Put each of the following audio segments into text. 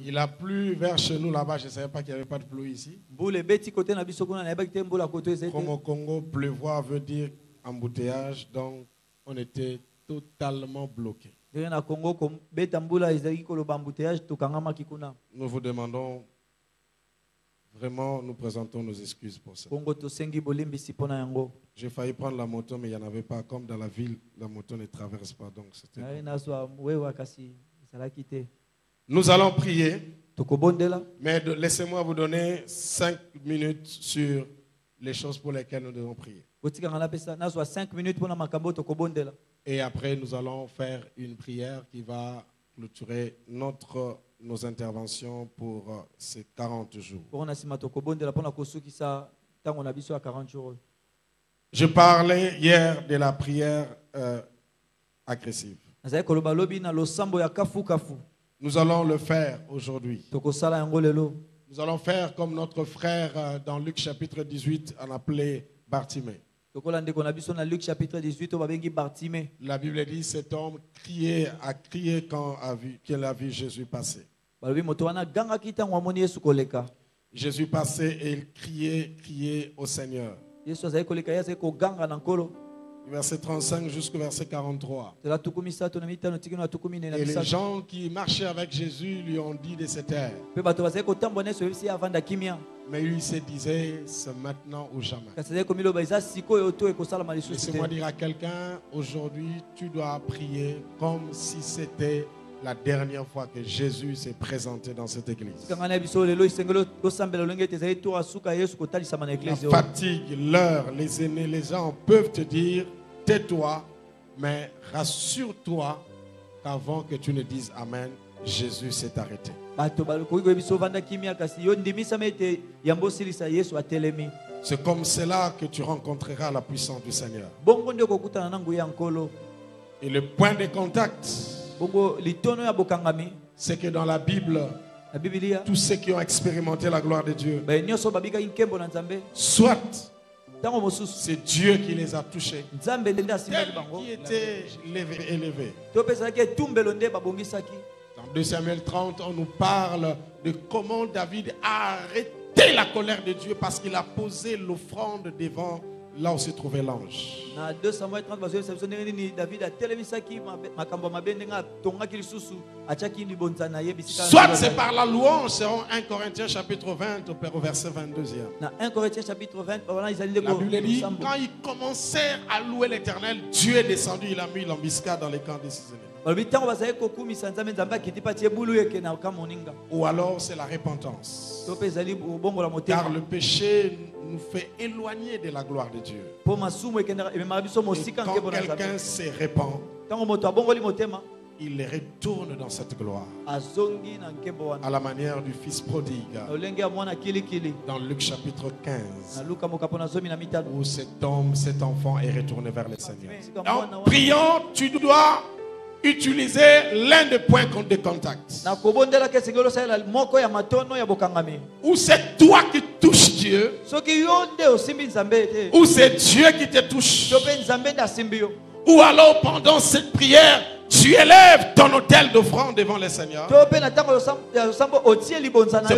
Il a plu vers chez nous là-bas. Je ne savais pas qu'il n'y avait pas de pluie ici. Comme au Congo, pleuvoir veut dire embouteillage. Donc, on était totalement bloqués. Nous vous demandons, vraiment, nous présentons nos excuses pour ça. J'ai failli prendre la moto, mais il n'y en avait pas. Comme dans la ville, la moto ne traverse pas. Donc c'était. Nous allons prier. Mais laissez-moi vous donner 5 minutes sur les choses pour lesquelles nous devons prier. Et après, nous allons faire une prière qui va clôturer nos interventions pour ces 40 jours. Je parlais hier de la prière agressive. Nous allons le faire aujourd'hui. Nous allons faire comme notre frère dans Luc chapitre 18 en appelé Bartimée. La Bible dit cet homme a crié quand il a vu Jésus passer. Jésus passait et il criait au Seigneur. Verset 35 jusqu'au verset 43. Et les gens qui marchaient avec Jésus lui ont dit de se taire. Mais lui se disait, c'est maintenant ou jamais. Laissez-moi dire à quelqu'un, aujourd'hui, tu dois prier comme si c'était la dernière fois que Jésus s'est présenté dans cette église. La fatigue, l'heure, les aînés, les gens peuvent te dire, tais-toi, mais rassure-toi qu'avant que tu ne dises Amen, Jésus s'est arrêté. C'est comme cela que tu rencontreras la puissance du Seigneur. Et le point de contact, c'est que dans la Bible, tous ceux qui ont expérimenté la gloire de Dieu, soit c'est Dieu qui les a touchés, qui étaient élevés. Dans 2 Samuel 30, on nous parle de comment David a arrêté la colère de Dieu parce qu'il a posé l'offrande devant là où se trouvait l'ange. Soit c'est par la louange, selon 1 Corinthiens chapitre 20 au verset 22e. La Bible dit, quand ils commencèrent à louer l'Éternel, Dieu est descendu, il a mis l'embuscade dans les camps de ses ennemis. Ou alors c'est la repentance. Car le péché nous fait éloigner de la gloire de Dieu. Et quand quelqu'un se répand, il retourne dans cette gloire. À la manière du fils prodigue. Dans Luc chapitre 15. Où cet enfant est retourné vers le Seigneur. En priant, tu dois utiliser l'un des points de contact. Ou c'est toi qui touches Dieu, ou c'est Dieu qui te touche. Ou alors pendant cette prière, tu élèves ton autel d'offrande devant le Seigneur. C'est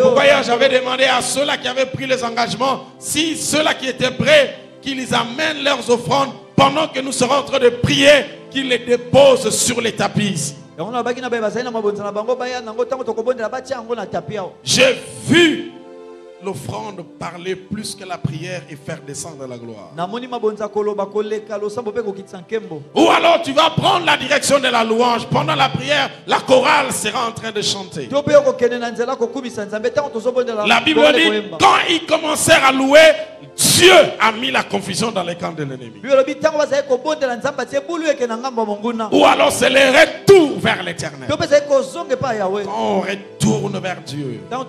pourquoi j'avais demandé à ceux-là qui avaient pris les engagements, si ceux-là qui étaient prêts, qu'ils amènent leurs offrandes pendant que nous serons en train de prier, qu'ils les déposent sur les tapis ici. J'ai vu l'offrande parler plus que la prière et faire descendre la gloire. Ou alors tu vas prendre la direction de la louange. Pendant la prière, la chorale sera en train de chanter. La Bible dit, quand ils commencèrent à louer, Dieu a mis la confusion dans les camps de l'ennemi. Ou alors c'est le retour vers l'Éternel. Quand on retourne vers Dieu, quand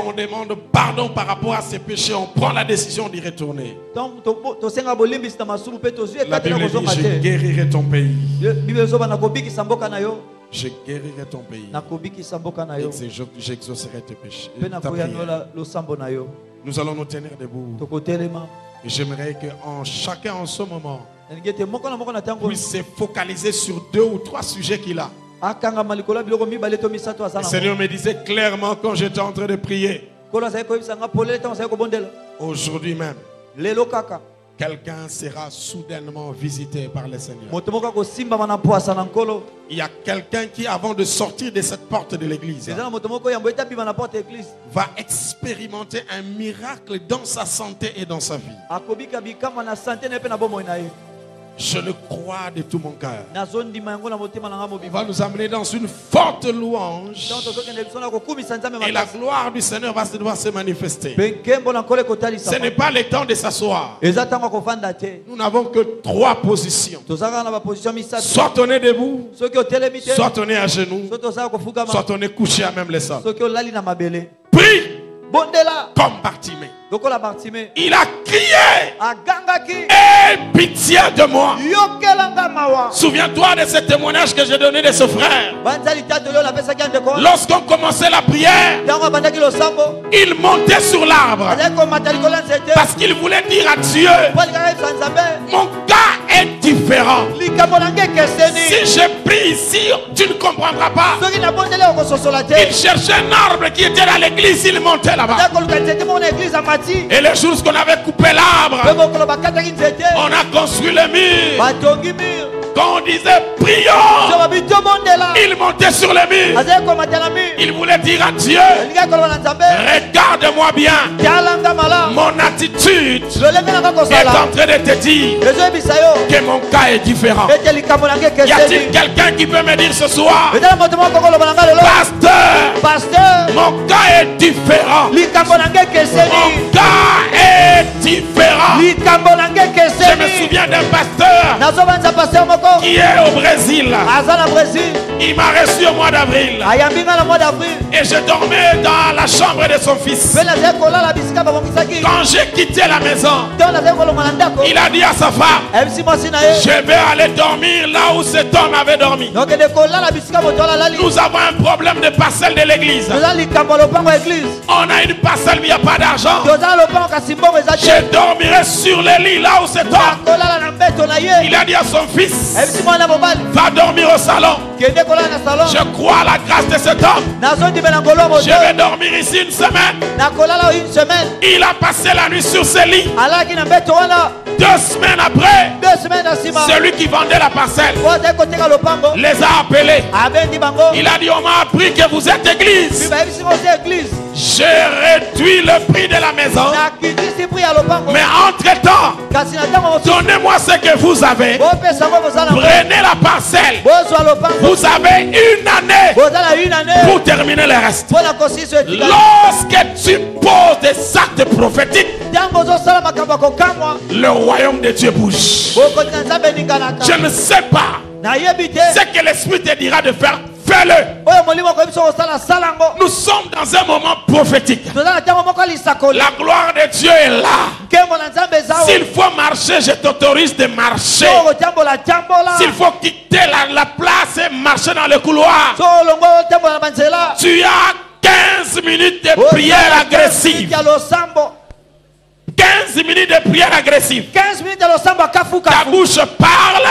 on demande pardon par rapport à ses péchés, on prend la décision d'y retourner. La Bible dit, je guérirai ton pays. Je guérirai ton pays. Et j'exaucerai tes péchés. Nous allons nous tenir debout. Et j'aimerais que chacun en ce moment puisse se focaliser sur 2 ou 3 sujets qu'il a. Le Seigneur me disait clairement quand j'étais en train de prier. Aujourd'hui même, quelqu'un sera soudainement visité par le Seigneur. Il y a quelqu'un qui, avant de sortir de cette porte de l'église, va expérimenter un miracle dans sa santé et dans sa vie. Je le crois de tout mon cœur. On va nous amener dans une forte louange. Et la gloire du Seigneur va devoir se manifester. Ce n'est pas le temps de s'asseoir. Nous n'avons que 3 positions. Soit on est debout, soit on est à genoux, soit on est couché à même le sol. Prie comme Bartimée. Il a crié, aie pitié de moi. Souviens-toi de ce témoignage que j'ai donné de ce frère. Lorsqu'on commençait la prière, il montait sur l'arbre parce qu'il voulait dire à Dieu, mon cas est différent. Si je prie ici, tu ne comprendras pas. Il cherchait un arbre qui était dans l'église, il montait là-bas. Et les jours qu'on avait coupé l'arbre, on a construit le mur. Quand on disait prions, il montait sur le mur. Il voulait dire à Dieu, regarde-moi bien. Mon attitude est en train de te dire que mon cas est différent. Y a-t-il quelqu'un qui peut me dire ce soir, pasteur, mon cas est différent. Mon cas est différent. Je me souviens d'un pasteur qui est au Brésil. Il m'a reçu au mois d'avril. Et je dormais dans la chambre de son fils. Quand j'ai quitté la maison, il a dit à sa femme, je vais aller dormir là où cet homme avait dormi. Nous avons un problème de parcelle de l'église. On a une parcelle mais il n'y a pas d'argent. Je dormirai sur le lit là où cet homme. Il a dit à son fils, va dormir au salon. Je crois à la grâce de cet homme. Je vais dormir ici une semaine. Il a passé la nuit sur ce lit. 2 semaines après, celui qui vendait la parcelle les a appelés. Il a dit, on m'a appris que vous êtes église. J'ai réduit le prix de la maison. Mais entre-temps, donnez-moi ce que vous avez. Prenez la parcelle. Vous avez une année pour terminer le reste. Lorsque tu poses des actes prophétiques, le royaume de Dieu bouge. Je ne sais pas ce que l'Esprit te dira de faire. Fais-le. Nous sommes dans un moment prophétique. La gloire de Dieu est là. S'il faut marcher, je t'autorise de marcher. S'il faut quitter la place et marcher dans le couloir, tu as 15 minutes de prière agressive. 15 minutes de prière agressive. 15 minutes de samba kafuka. Ta bouche parle.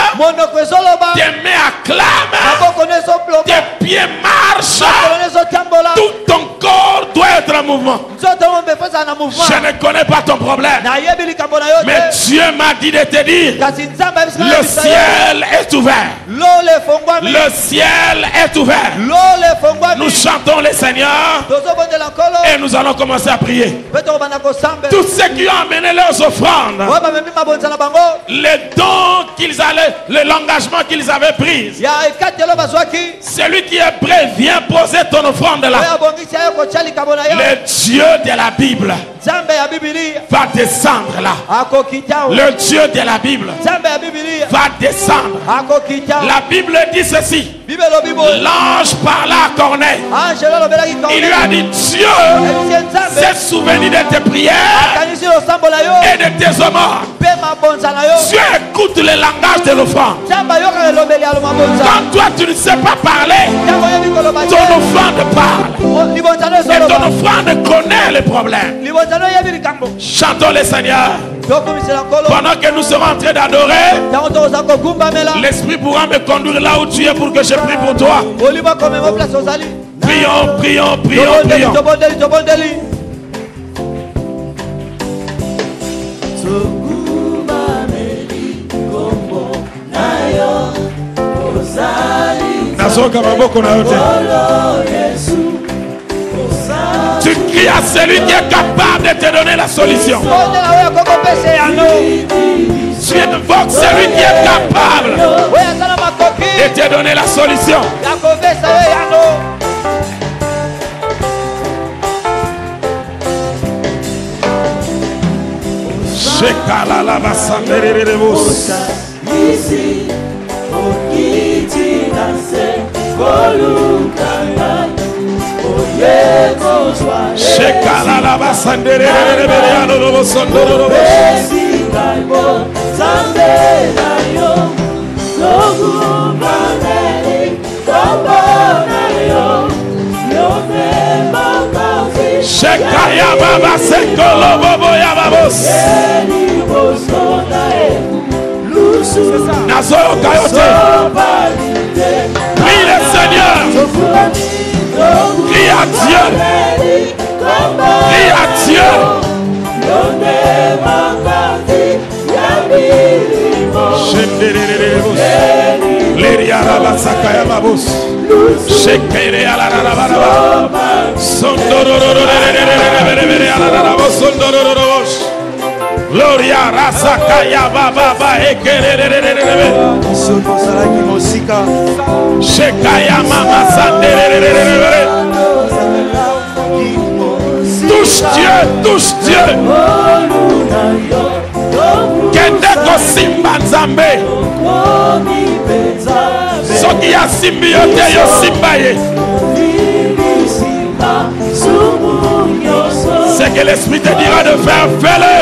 Tes mains acclament. Tes pieds marchent. Tout ton corps doit être en mouvement. Je ne connais pas ton problème. Mais Dieu m'a dit de te dire, le ciel est ouvert. Le ciel est ouvert. Nous chantons le Seigneur et nous allons commencer à prier. Tous ceux qui ont amené leurs offrandes, les dons qu'ils allaient, l'engagement qu'ils avaient pris, celui qui est prêt, viens poser ton offrande là. Le Dieu de la Bible va descendre là. Le Dieu de la Bible va descendre. La Bible dit ceci. L'ange parla à Corneille. Il lui a dit, Dieu s'est souvenu de tes prières et de tes hommes. Dieu écoute le langage de l'offrande. Quand toi tu ne sais pas parler, ton offrande parle. Et ton Ton offrande connaît les problèmes. Chantons les Seigneurs. Pendant que nous serons en train d'adorer, l'Esprit pourra me conduire là où tu es pour que je prie pour toi. Prions, prions, prions, prions. Tu cries à celui qui est capable de te donner la solution. Tu invoques celui qui est capable de te donner la solution. Prie le Seigneur. Prie à Dieu. Prie à Dieu. Gloria Rasakaya Baba Ekerere Shekaya Mama Sandere. Touche Dieu, touche Dieu. Kendeko Simba Nzambe. Soki ya symbiote yo Simbaye. C'est que l'Esprit te dira de faire, fais-le.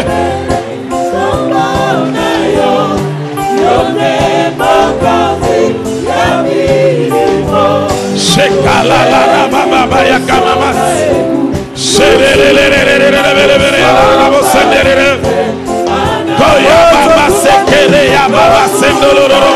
Shekalala baba yakamama. Koya baba sekele ya baba sendoloro.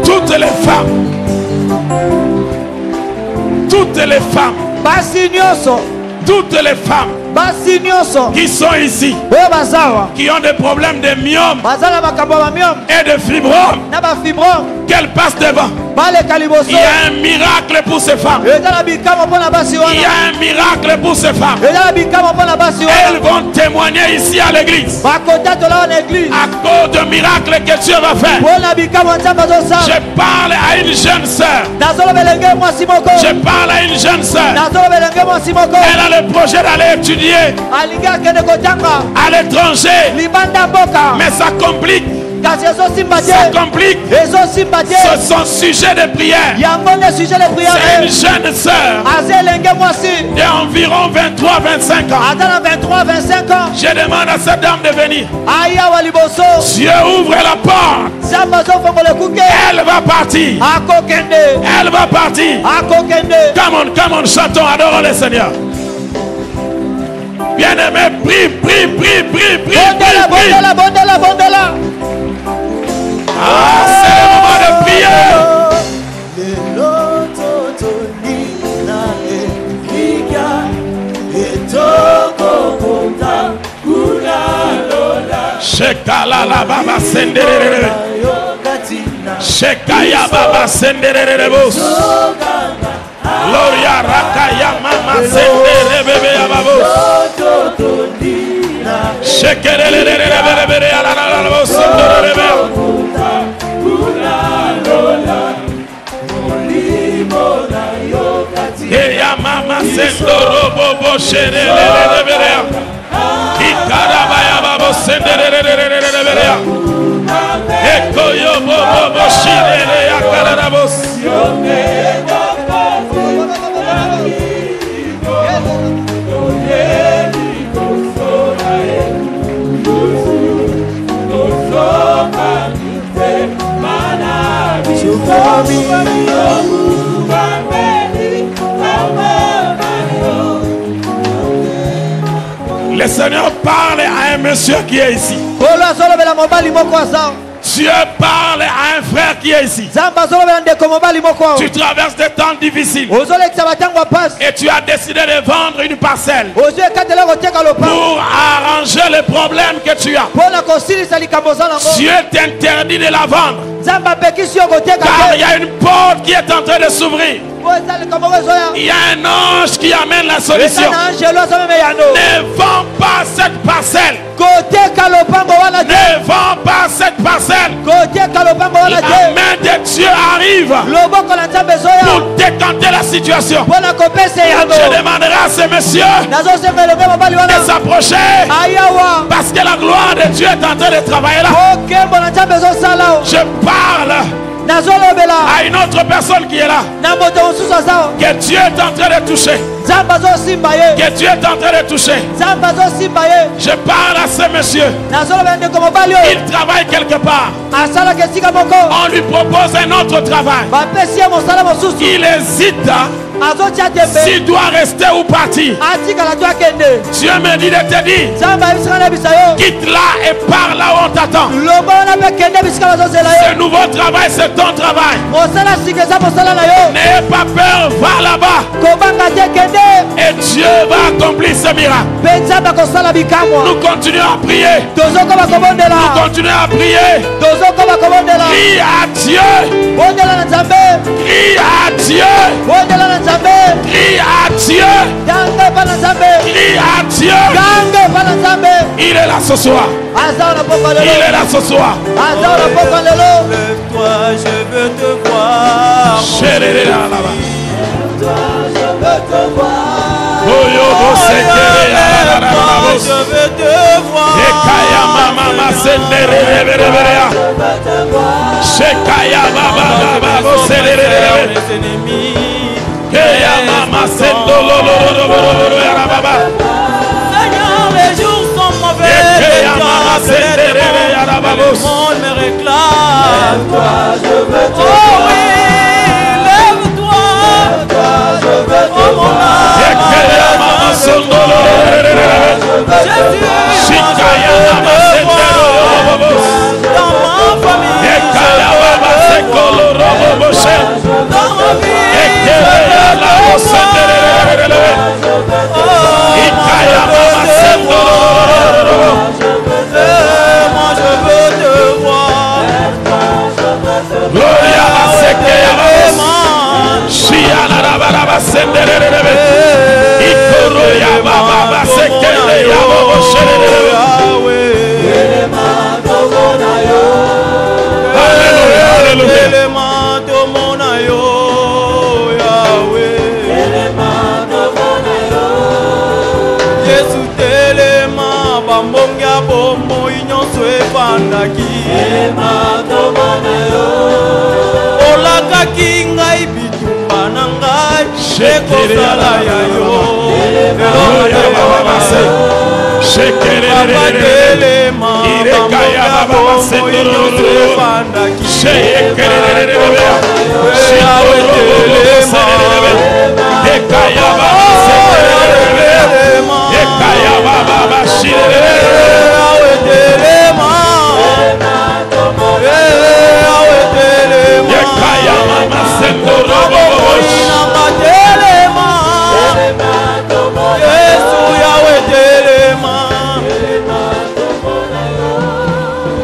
Toutes les femmes, toutes les femmes qui sont ici, qui ont des problèmes de myome et de fibromes, qu'elles passent devant. Il y a un miracle pour ces femmes. Il y a un miracle pour ces femmes. Elles vont témoigner ici à l'église à cause du miracle que Dieu va faire. Je parle à une jeune sœur. Je parle à une jeune sœur. Elle a le projet d'aller étudier à l'étranger, mais ça complique. Ça complique. C'est son sujet de prière. C'est une jeune sœur d'environ 23-25 ans. Je demande à cette dame de venir. Dieu ouvre la porte. Elle va partir. Elle va partir. Come on, chantons, adorons le Seigneur. Bien-aimé, prie. Ah, c'est le moment de prier. Shekala la baba sendere. Shekaya baba sendere bos. Gloria rakaya mama sendere bebe ya babos. Shekere bebe ya la bos sendere bebe. Eya mama sendoro bobo shere leberea. Ikaraba ya babo sendere leberea. Le Seigneur parle à un monsieur qui est ici. Dieu parle à un frère qui est ici. Tu traverses des temps difficiles et tu as décidé de vendre une parcelle pour arranger les problèmes que tu as. Dieu t'interdit de la vendre car il y a une porte qui est en train de s'ouvrir. Il y a un ange qui amène la solution. Ne vends pas cette parcelle. Ne vends pas cette parcelle. La main de Dieu arrive pour décanter la situation. Je demanderai à ce monsieur de s'approcher parce que la gloire de Dieu est en train de travailler là. Je parle à une autre personne qui est là, que Dieu est en train de toucher. Que Dieu est en train de toucher. Je parle à ce monsieur. Il travaille quelque part. On lui propose un autre travail. Il hésite s'il doit rester ou partir. Dieu me dit de te dire, quitte là et pars là où on t'attend. Ce nouveau travail, c'est ton travail. N'aie pas peur, va là-bas et Dieu va accomplir ce miracle. Nous continuons à prier. Nous continuons à prier. Crie à Dieu. Crie à Dieu. Crie à Dieu. Crie à Dieu. Il est là ce soir. Il est là ce soir. Lève-toi, je veux te voir. Lève-toi, je veux te voir. Seigneur, les jours sont mauvais. Le monde me réclame. Lève-toi, je veux te voir. Oh oui, lève-toi, je veux te voir.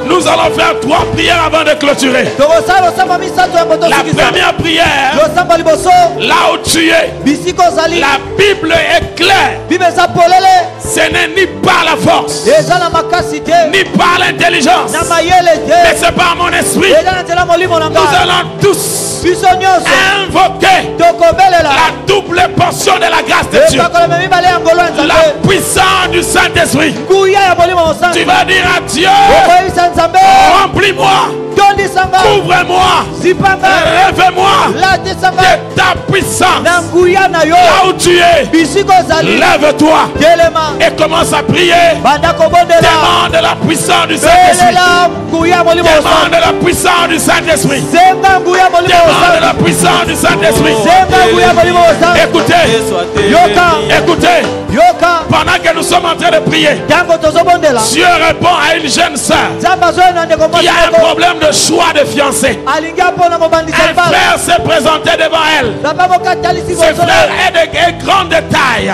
Nous allons faire 3 prières avant de clôturer. La première prière, là où tu es, la Bible est claire. Ce n'est ni par la force, ni par l'intelligence, mais c'est par mon esprit. Nous allons tous invoquer la double portion de la grâce de Dieu, la puissance du Saint-Esprit. Tu vas dire à Dieu, remplis-moi, couvre-moi, relève-moi de ta puissance. Là où tu es, lève-toi et commence à prier. Demande la puissance du Saint-Esprit. Demande la puissance du Saint-Esprit. Demande la puissance du Saint-Esprit. Écoutez, écoutez. Pendant que nous sommes en train de prier, Dieu répond à une jeune sœur qui a un problème de choix de fiancé. Un frère s'est présenté devant elle. Ce frère est grand de taille.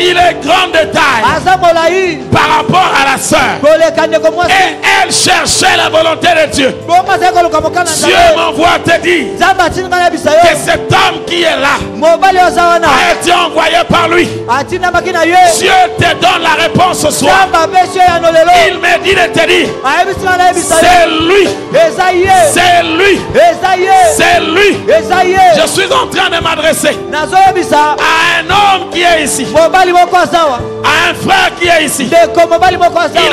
Il est grand de taille par rapport à la sœur. Et elle cherchait la volonté de Dieu. Dieu m'envoie te dire que cet homme qui est là a été envoyé par lui. Dieu te donne la réponse ce soir. Il me dit de te dire, c'est lui, c'est lui, c'est lui. Je suis en train de m'adresser à un homme qui est ici, à un frère qui est ici. Il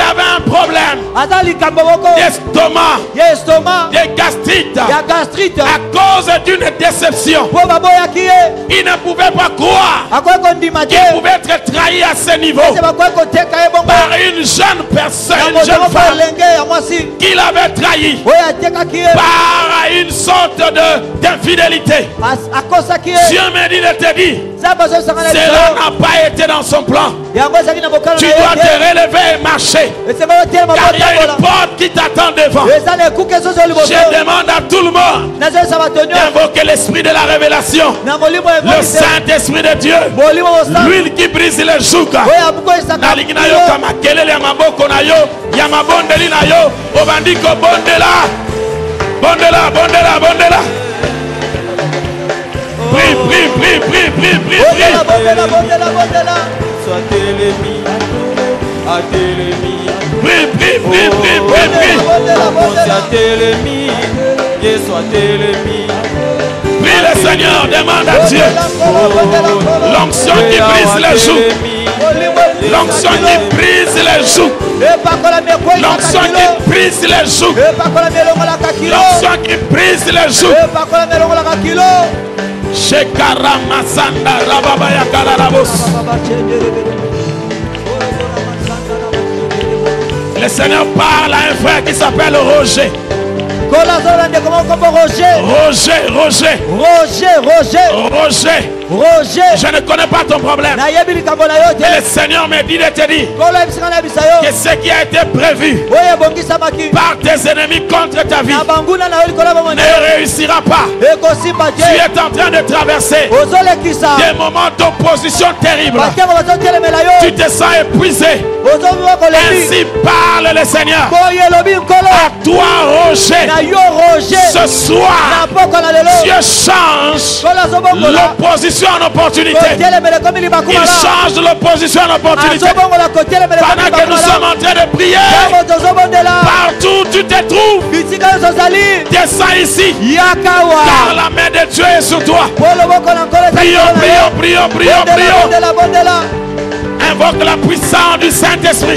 avait un problème d'estomac, de gastrite, à cause d'une déception. Il ne pouvait pas croire qu'il pouvait être trahi à ce niveau par une jeune personne, une jeune femme qu'il avait trahi par une sorte d'infidélité. Dieu me dit de te dire, cela n'a pas été dans son plan. Tu dois te relever et marcher, car il y a une porte qui t'attend devant. Je demande à tout le monde d'invoquer l'esprit de la révélation, le Saint-Esprit de Dieu, l'huile qui brise les joues. Naliki na yo kama kelele ya maboko na yo, ya mabondeli na yo, obandiko bondela, bondela, bondela, bondela. Prie, prie, prie, prie, prie, prie, prie. Bondela, bondela, bondela. Sois télémi, à télémi. Prie, prie, prie, prie, prie, prie. Sois télémi, sois télémi. Prie le Seigneur, demande à Dieu l'onction qui brise les joues, l'onction qui brise les joues, l'onction qui brise les joues, l'onction qui brise les joues. Shekara Masanda Rababaya Kalarabos. Le Seigneur parle à un frère qui s'appelle Roger. Roger, je ne connais pas ton problème. Mais le Seigneur me dit de te dire que ce qui a été prévu par tes ennemis contre ta vie ne réussira pas. Tu es en train de traverser des moments d'opposition terribles. Tu te sens épuisé. Ainsi parle le Seigneur à toi, Roger. Ce soir, Dieu change l'opposition en opportunité. Il change l'opposition en opportunité. Pendant que nous sommes en train de prier, partout où tu te trouves, descends ici, car la main de Dieu est sur toi. Prions, prions, prions, prions, prions. Invoque la puissance du Saint-Esprit.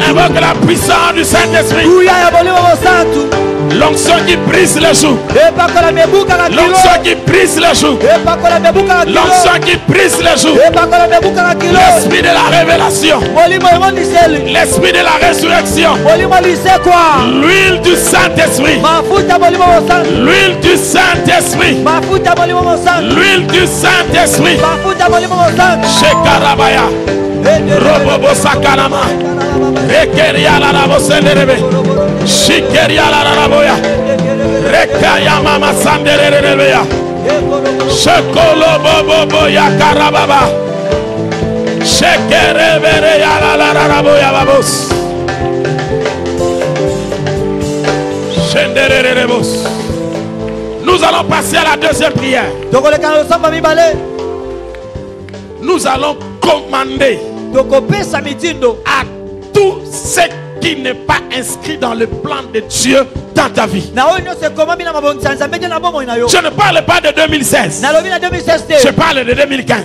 Invoque la puissance du Saint-Esprit. L'onction qui brise les joues. L'onction qui brise les joues. L'onction qui brise les joues. L'esprit de la révélation. L'esprit de la résurrection. L'huile du Saint-Esprit. L'huile du Saint-Esprit. L'huile du Saint-Esprit. Shekarabaya. Robobo Sakanama. Rekeria la Rabosenderebe. Shikeria la Raboya. Rekaya Mama Sanderebeya. Shekolo Bobo Yakarababa. Shekerebere la Raboya Babos. Shendererebos. Nous allons passer à la deuxième prière. Nous allons commander à tout ce qui n'est pas inscrit dans le plan de Dieu dans ta vie. Je ne parle pas de 2016. Je parle de 2015.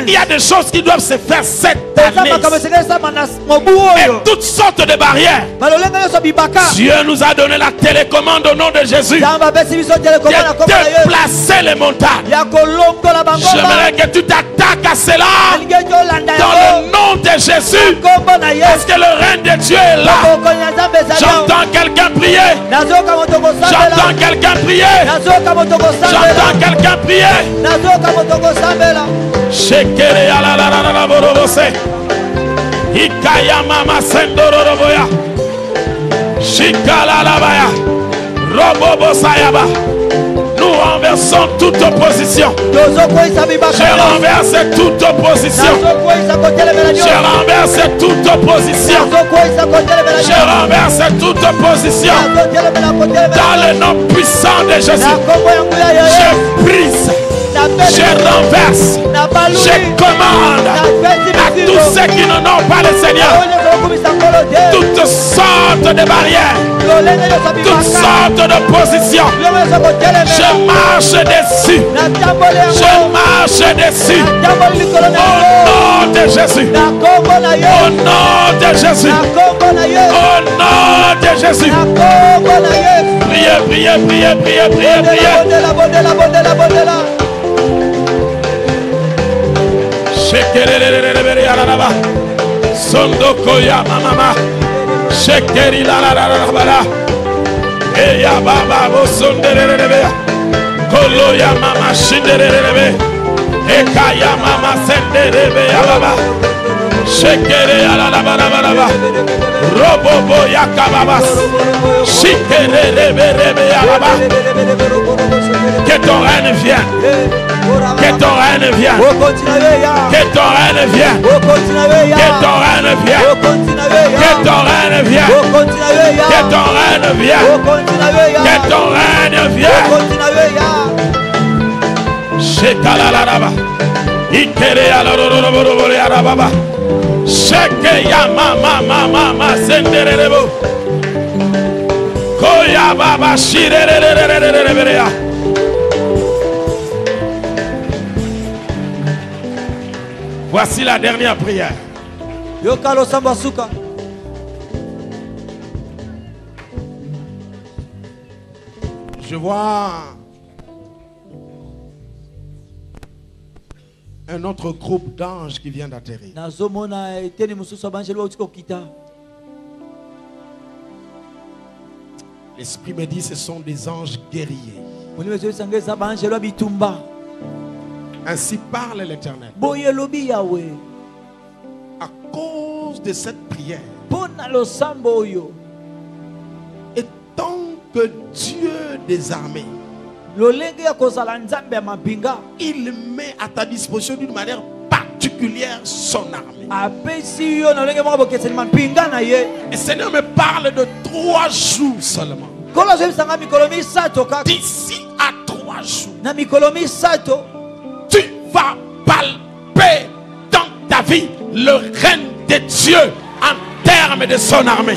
Il y a des choses qui doivent se faire cette année. Et toutes sortes de barrières. Dieu nous a donné la télécommande au nom de Jésus. De déplacer les montagnes. J'aimerais que tu t'attaques à cela dans le nom de Jésus. Parce que le règne de Dieu est là. J'entends quelqu'un prier. J'entends quelqu'un prier. J'entends quelqu'un prier. Shekere ala la la la borobose. Ikaya mama sendororoboya. Shikala la baya. Robobo sayaba. Nous renversons toute opposition. Je renverse toute opposition. Je renverse toute opposition. Je renverse toute opposition. Dans le nom puissant de Jésus. Je brise. Je renverse. Je commande à tous ceux qui n'en ont pas le Seigneur. Toutes sortes de barrières. Toutes sortes d'oppositions. Je marche dessus. Je marche dessus. Au nom de Jésus. Au nom de Jésus. Au nom de Jésus. Priez, priez, priez, priez, priez, priez. Sondokoya mama. Shekeri la la la la la. Eya baba bo sonderebe. Kolo ya mama shinderebe. Ekaya mama senderebe ya baba. Shekere ya la la la la la. Robobo ya kababa. Shikerebe rebe ya baba. Que ton règne vienne. Que ton règne vienne. Que ton règne vienne. Que ton règne vienne. Que ton règne vienne. Que ton règne vienne. Que ton règne vienne. Shekalalaba. Ikere ya lorororo ya baba. Sheke ya mama mama senderebo. Koya baba shirerererererere ya. Voici la dernière prière. Je vois un autre groupe d'anges qui vient d'atterrir. L'Esprit me dit que ce sont des anges guerriers. Ainsi parle l'Éternel. À cause de cette prière, et tant que Dieu des armées, il met à ta disposition d'une manière particulière son armée. Et le Seigneur me parle de 3 jours seulement. D'ici à 3 jours, tu vas palper dans ta vie le règne de Dieu en termes de son armée.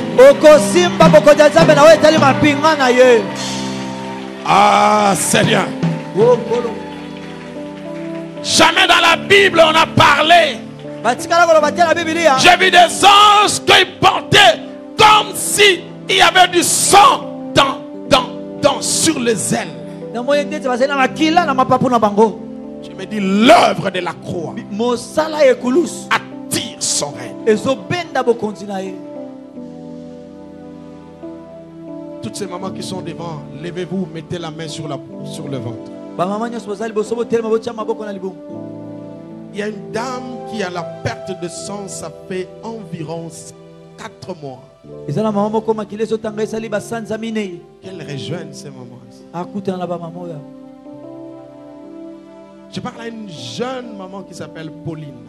Ah Seigneur, jamais dans la Bible on a parlé. J'ai vu des anges qui portaient comme si il y avait du sang sur les ailes. Je me dis l'œuvre de la croix attire son règne. Toutes ces mamans qui sont devant, levez-vous, mettez la main sur le ventre. Il y a une dame qui a la perte de sang, ça fait environ 4 mois. Qu'elle rejoigne ces mamans-ci. Je parle à une jeune maman qui s'appelle Pauline.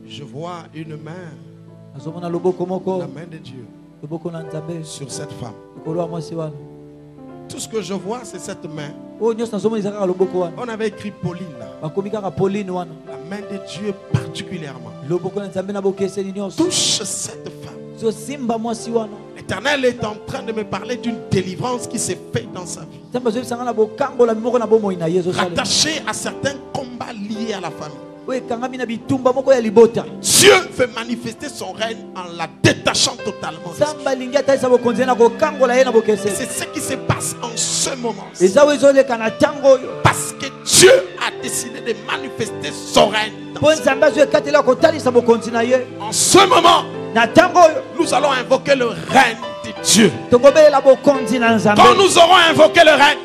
Je vois une main, la main de Dieu sur cette femme. Tout ce que je vois, c'est cette main. On avait écrit Pauline. La main de Dieu particulièrement touche cette femme. L'Éternel est en train de me parler d'une délivrance qui s'est faite dans sa vie, rattachée à certains combats liés à la famille. Dieu veut manifester son règne en la détachant totalement. C'est ce qui se passe en ce moment. Parce que Dieu a décidé de manifester son règne. En ce moment, nous allons invoquer le règne de Dieu. Quand nous aurons invoqué le règne,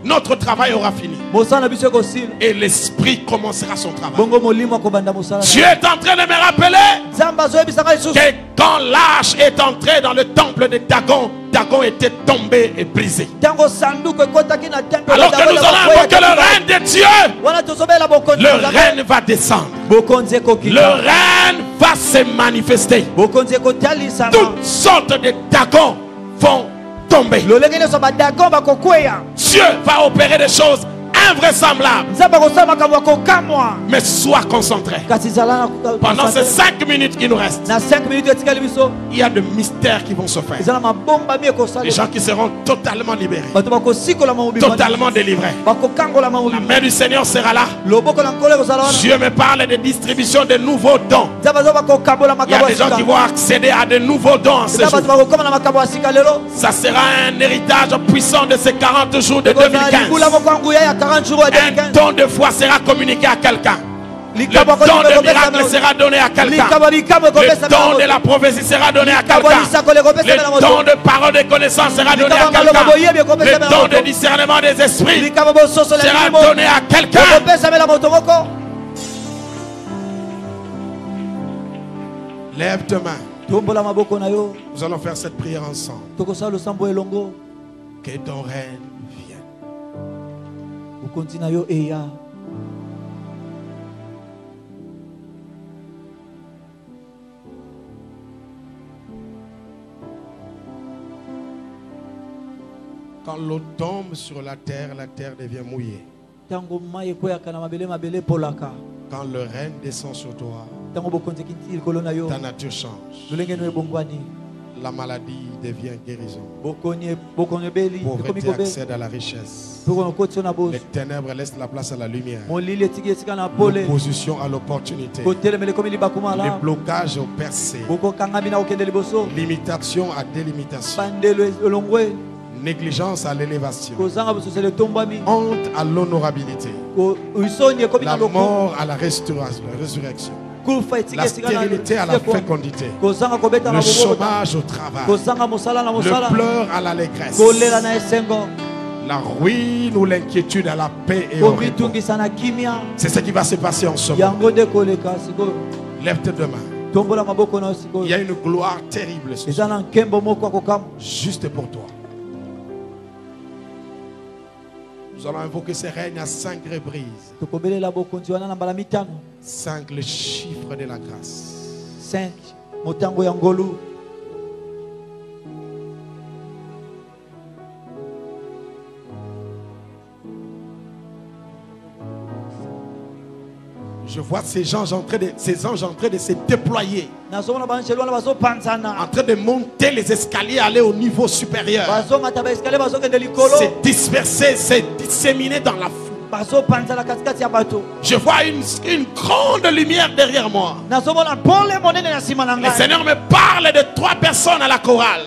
notre travail aura fini. Et l'esprit commencera son travail. Dieu est en train de me rappeler que quand l'âge est entré dans le temple de Dagon, Dagon était tombé et brisé. Alors que nous allons invoquer le règne de Dieu, le règne va descendre. Le règne va se manifester. Toutes sortes de Dagons vont tomber. Dieu va opérer des choses invraisemblables. Mais sois concentré. Pendant ces 5 minutes qui nous restent, il y a des mystères qui vont se faire. Des gens qui seront totalement libérés, totalement délivrés. La main du Seigneur sera là. Dieu me parle de distribution de nouveaux dons. Il y a des gens qui vont accéder à de nouveaux dons en ce jour. Ça sera un héritage puissant de ces 40 jours de 2015. Un don de foi sera communiqué à quelqu'un. Le don de miracle sera donné à quelqu'un. Le don de la prophétie sera donné à quelqu'un. Le don de parole de connaissance sera donné à quelqu'un. Le don de discernement des esprits sera donné à quelqu'un. Lève tes mains. Nous allons faire cette prière ensemble. Que ton règne vienne. Quand l'eau tombe sur la terre devient mouillée. Quand le règne descend sur toi, ta nature change. La maladie devient guérison. Pauvreté accède à la richesse. Les ténèbres laissent la place à la lumière. L'opposition à l'opportunité. Les blocages aux percées. Limitation à délimitation. Négligence à l'élévation. Honte à l'honorabilité. La mort à la résurrection. La stérilité à la fécondité. Le chômage au travail. Le pleur à l'allégresse. La ruine ou l'inquiétude à la paix et au repos. C'est ce qui va se passer en ce moment. Lève tes deux mains. Il y a une gloire terrible ce soir. Juste pour toi. Nous allons invoquer ces règnes à 5 reprises. 5, le chiffre de la grâce. 5, motango yangolu. Je vois ces anges en train de se déployer. En train de monter les escaliers, aller au niveau supérieur. Se disperser, se disséminer dans la foule. Je vois une grande lumière derrière moi. Le Seigneur me parle de 3 personnes à la chorale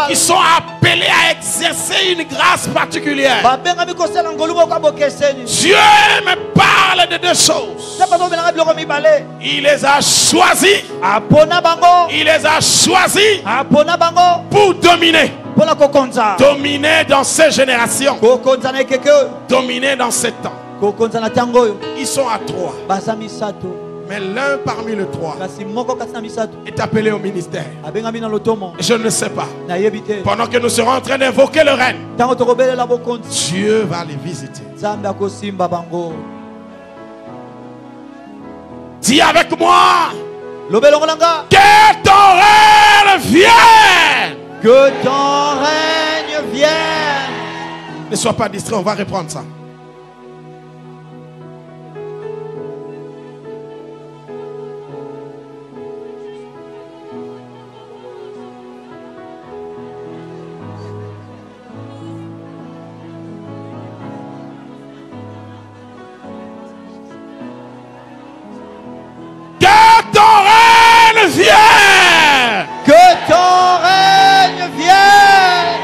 qui sont appelées à exercer une grâce particulière. Dieu me parle de 2 choses. Il les a choisis. Il les a choisis pour dominer. Dominer dans ces générations. Dominer dans ces temps. Ils sont à 3. Mais l'un parmi les 3 est appelé au ministère. Je ne sais pas. Pendant que nous serons en train d'invoquer le règne, Dieu va les visiter. Dis avec moi que ton règne vienne. Que ton règne Ne sois pas distrait, on va reprendre ça. Viens. Que ton règne vienne.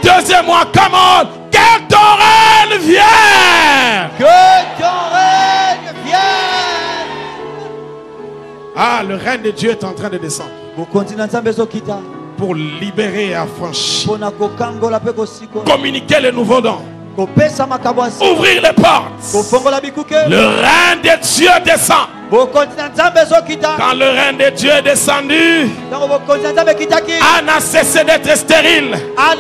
Deuxième mois, come on. Que ton règne vienne. Que ton règne vienne. Ah, le règne de Dieu est en train de descendre. Pour libérer et affranchir. Communiquer les nouveaux dons. Ouvrir les portes. Le règne de Dieu descend. Quand le règne de Dieu est descendu, Anne a cessé d'être stérile. Quand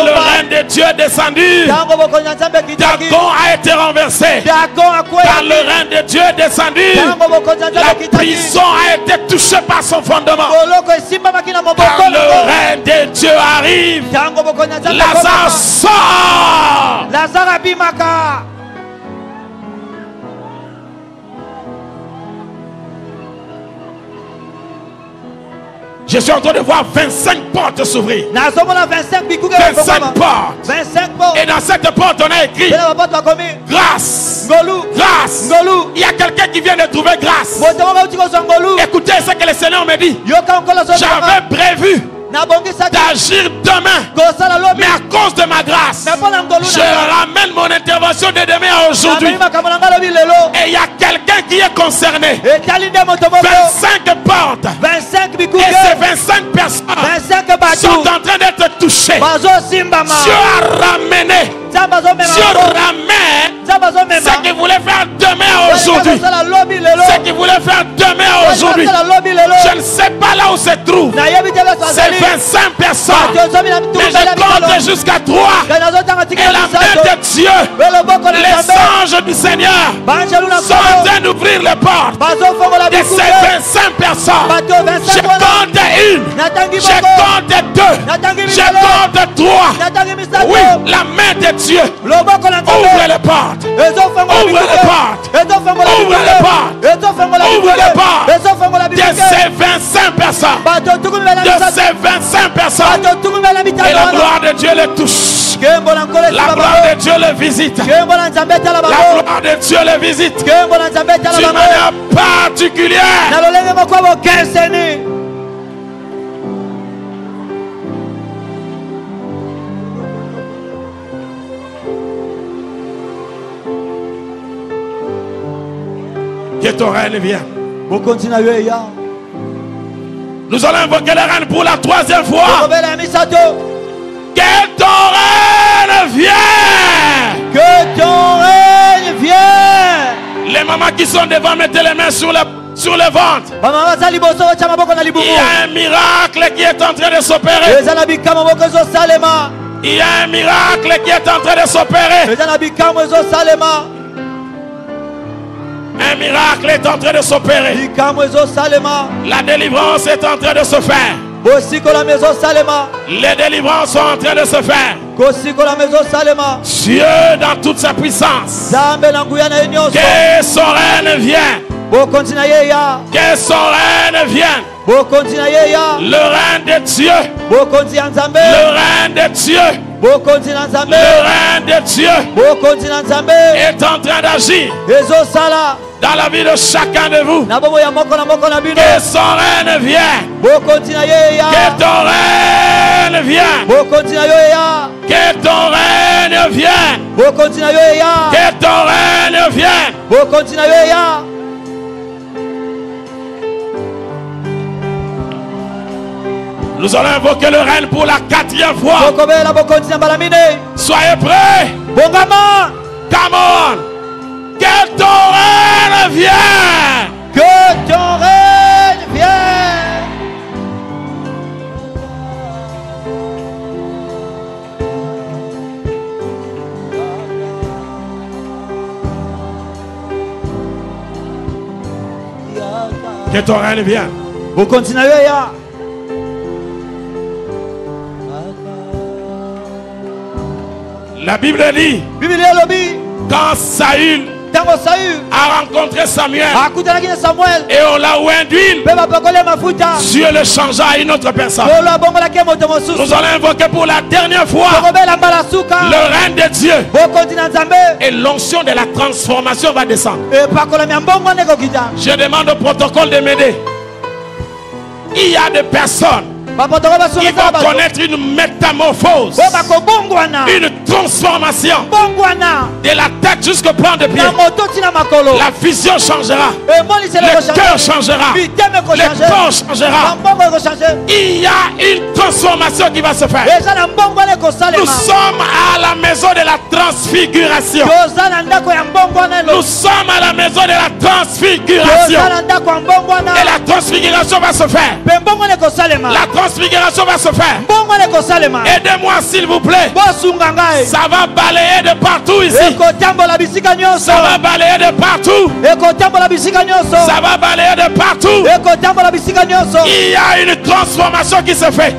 le règne de Dieu est descendu, Dagon a été renversé. Quand le règne de Dieu est descendu, la prison a été touchée par son fondement. Quand le règne de Dieu arrive, Lazare sort. Je suis en train de voir 25 portes s'ouvrir. 25 portes. Et dans cette porte, on a écrit grâce. Grâce. Il y a quelqu'un qui vient de trouver grâce. Écoutez ce que le Seigneur me dit. J'avais prévu d'agir demain, mais à cause de ma grâce, je ramène mon intervention de demain à aujourd'hui. Et il y a quelqu'un qui est concerné. 25 portes. Et ces 25 personnes sont en train d'être touchées. Dieu a ramené. Dieu ramène ce qu'il voulait faire demain aujourd'hui. Ce qu'il voulait faire demain aujourd'hui. Je ne sais pas là où se trouve. C'est 25 personnes. Mais je compte jusqu'à 3. Et la main de Dieu, les anges du Seigneur sont en train d'ouvrir les portes de ces 25 personnes. Je compte une. Je compte deux. Je compte 3. Oui, la main de Dieu ouvre les portes. Ouvre les portes. Ouvre les portes. Ouvre les portes. De ces 25 personnes. De ces 25 personnes. Et la gloire de Dieu les touche. La gloire de Dieu les visite. La gloire de Dieu les visite. D'une manière particulière. Que ton règne vienne. Nous allons invoquer le règne pour la 3e fois. Que ton règne vienne. Que ton règne vienne. Les mamans qui sont devant, mettez les mains sur le ventre. Il y a un miracle qui est en train de s'opérer. Il y a un miracle qui est en train de s'opérer. Un miracle est en train de s'opérer. La délivrance est en train de se faire. Les délivrances sont en train de se faire. Dieu dans toute sa puissance. Que son règne vienne. Que son règne vienne. Le règne de Dieu. Le règne de Dieu. Le règne de Dieu est en train d'agir dans la vie de chacun de vous. Que son règne vienne. Que ton règne vienne. Que ton règne vienne. Que ton règne vienne. Nous allons invoquer le règne pour la 4e fois. Soyez prêts. Come on. Que ton règne vienne. Que ton règne vienne. Que ton règne vienne. La Bible dit, quand Saül a rencontré Samuel et on l'a oint d'huile, Dieu le changea à une autre personne. Nous allons invoquer pour la dernière fois le règne de Dieu et l'onction de la transformation va descendre. Je demande au protocole de m'aider. Il y a des personnes qui vont connaître une métamorphose, une transformation de la tête jusqu'au plan de pied. La vision changera, le cœur changera, le corps changera. Il y a une transformation qui va se faire. Nous sommes à la maison de la transfiguration. Nous sommes à la maison de la transfiguration. Et la transfiguration va se faire. La transfiguration va se faire. Aidez-moi s'il vous plaît. Ça va balayer de partout ici. Ça va balayer de partout. Ça va balayer de partout. Il y a une transformation qui se fait.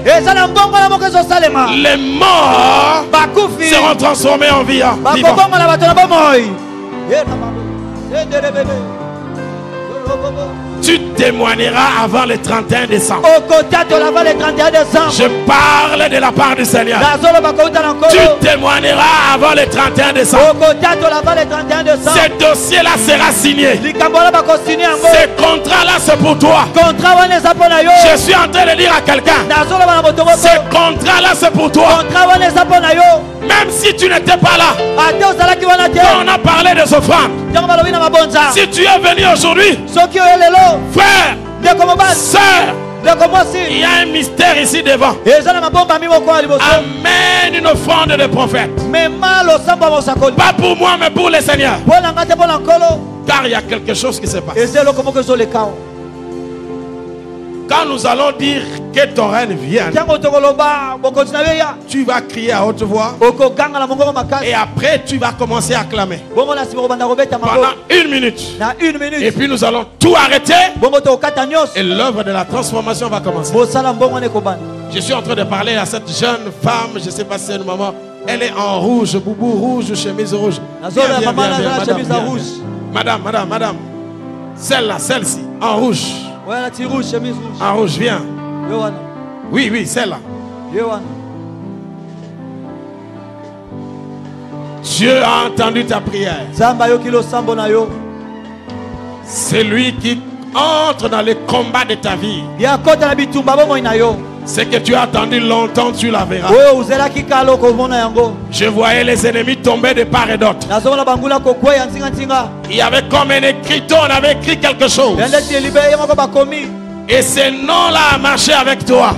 Les morts seront transformés en vivants. Tu témoigneras avant le 31 décembre. Je parle de la part du Seigneur. Tu témoigneras avant le 31 décembre. Ce dossier-là sera signé. Ce contrat-là, c'est pour toi. Je suis en train de dire à quelqu'un, ce contrat-là, c'est pour toi. Même si tu n'étais pas là, quand on a parlé des offrandes, si tu es venu aujourd'hui, frère, sœur, il y a un mystère ici devant. Amène une offrande de prophète. Pas pour moi, mais pour le Seigneur. Car il y a quelque chose qui se passe. Quand nous allons dire que ton règne vienne, tu vas crier à haute voix. Et après, tu vas commencer à clamer. Pendant 1 minute. Et puis nous allons tout arrêter. Et l'œuvre de la transformation va commencer. Je suis en train de parler à cette jeune femme. Je ne sais pas si c'est une maman. Elle est en rouge, boubou rouge, chemise rouge. Madame. Celle-là, celle-ci, en rouge. En rouge, viens. Oui, celle-là. Dieu a entendu ta prière. C'est lui qui entre dans les combats de ta vie. Ce que tu as attendu longtemps, tu la verras. Je voyais les ennemis tomber de part et d'autre. Il y avait comme un écriteau, on avait écrit quelque chose. Et ce nom-là a marché avec toi.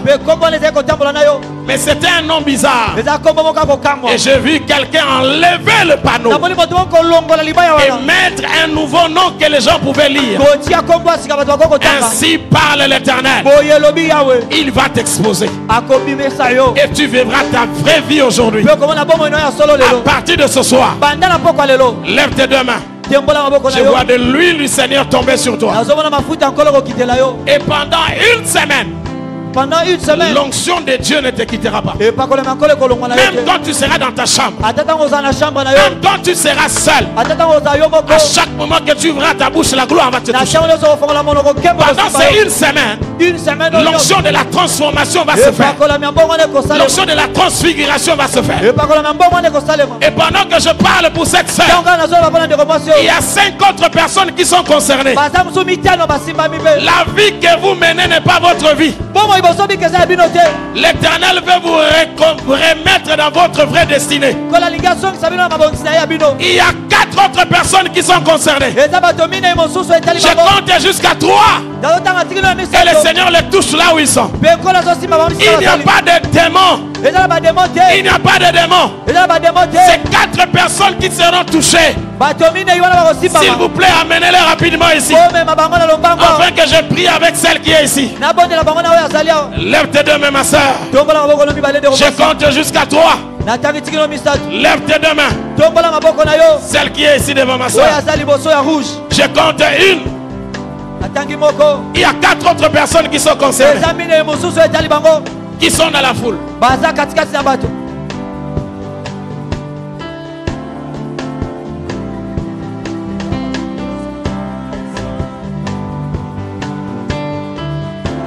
Mais c'était un nom bizarre. Et j'ai vu quelqu'un enlever le panneau et mettre un nouveau nom que les gens pouvaient lire. Ainsi parle l'Éternel. Il va t'exposer. Et tu vivras ta vraie vie aujourd'hui. À partir de ce soir, lève tes deux mains. Je vois de l'huile du Seigneur tomber sur toi. Et pendant une semaine, l'onction de Dieu ne te quittera pas. Même quand tu seras dans ta chambre, même quand tu seras seul, à chaque moment que tu ouvras ta bouche, la gloire va te toucher. Pendant ces une semaine, l'onction de la transformation va se faire. L'onction de la transfiguration va se faire. Et pendant que je parle pour cette sœur, il y a 5 autres personnes qui sont concernées. La vie que vous menez n'est pas votre vie. L'Éternel veut vous remettre dans votre vraie destinée. Il y a 4 autres personnes qui sont concernées. Je compte jusqu'à 3. Et le Seigneur les touche là où ils sont. Il n'y a pas de démons. Il n'y a pas de démons. C'est 4 personnes qui seront touchées. S'il vous plaît, amenez-les rapidement ici. Afin que je prie avec celle qui est ici. Lève tes deux mains, ma soeur. Je compte jusqu'à 3. Lève tes deux mains. Celle qui est ici devant ma soeur. Je compte 1. Il y a 4 autres personnes qui sont concernées, qui sont dans la foule.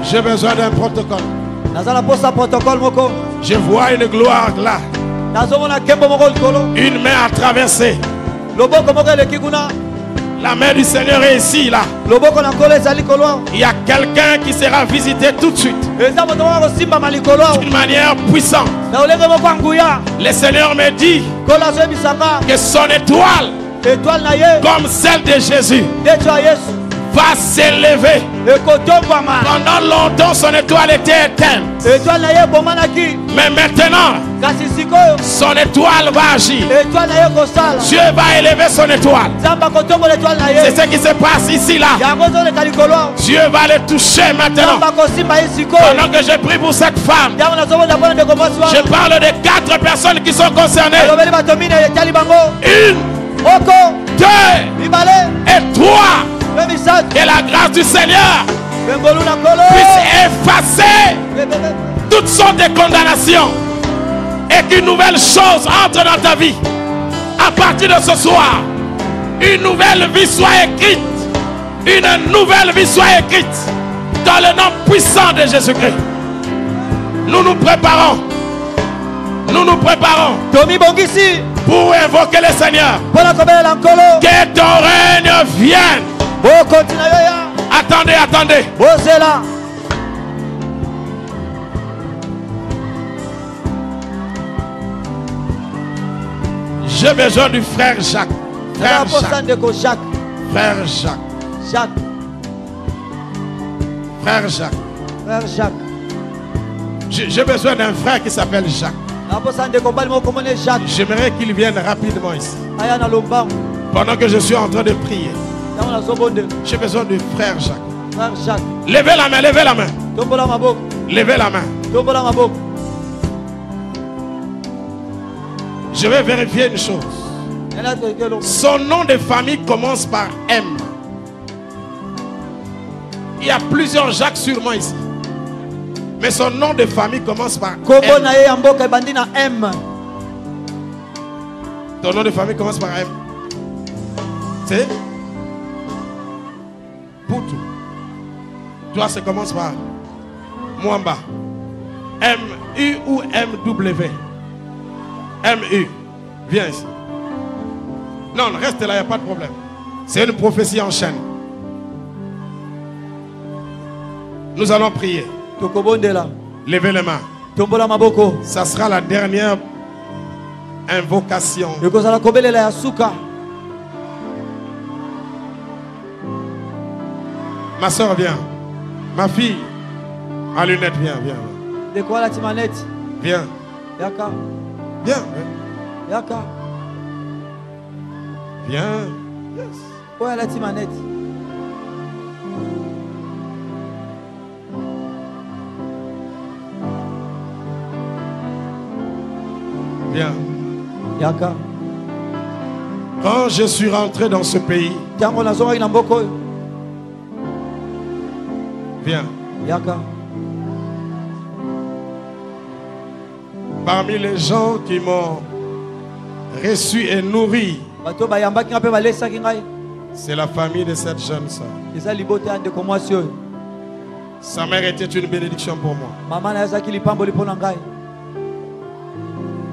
J'ai besoin d'un protocole. Protocole. Je vois une gloire là. Une main a traversé. La main du Seigneur est ici, là. Il y a quelqu'un qui sera visité tout de suite. D'une manière puissante. Le Seigneur me dit que son étoile, comme celle de Jésus, va s'élever. Pendant longtemps, son étoile était éteinte. Mais maintenant, son étoile va agir. Dieu va élever son étoile. C'est ce qui se passe ici, là. Dieu va le toucher maintenant. Pendant que je prie pour cette femme, je parle de 4 personnes qui sont concernées. 1, 2 et 3. Que la grâce du Seigneur puisse effacer toutes sortes de condamnations et qu'une nouvelle chose entre dans ta vie. À partir de ce soir, une nouvelle vie soit écrite. Une nouvelle vie soit écrite dans le nom puissant de Jésus-Christ. Nous nous préparons. Nous nous préparons pour invoquer le Seigneur. Que ton règne vienne. Attendez, attendez. J'ai besoin du frère Jacques. Frère Jacques. Frère Jacques. Frère Jacques. Frère Jacques. J'ai besoin d'un frère qui s'appelle Jacques. J'aimerais qu'il vienne rapidement ici. Pendant que je suis en train de prier. J'ai besoin du frère Jacques. Frère Jacques. Levez la main, levez la main. Levez la main. Je vais vérifier une chose. Son nom de famille commence par M. Il y a plusieurs Jacques sûrement ici. Mais son nom de famille commence par M. Ton nom de famille commence par M. C'est Poutou. Toi, ça commence par Mwamba. M-U ou M-W? M-U. Viens ici. Non, reste là, il n'y a pas de problème. C'est une prophétie en chaîne. Nous allons prier. Levez les mains. Ça sera la dernière invocation. Ma soeur, viens. Ma fille, en lunettes, viens, viens. De quoi la timanette? Viens. Yaka. Viens. Yaka. Viens. Yes. Ouais, la timanette. Viens. Yaka. Quand je suis rentré dans ce pays, viens. Yaka. Parmi les gens qui m'ont reçu et nourri, c'est la famille de cette jeune soeur. Sa mère était une bénédiction pour moi.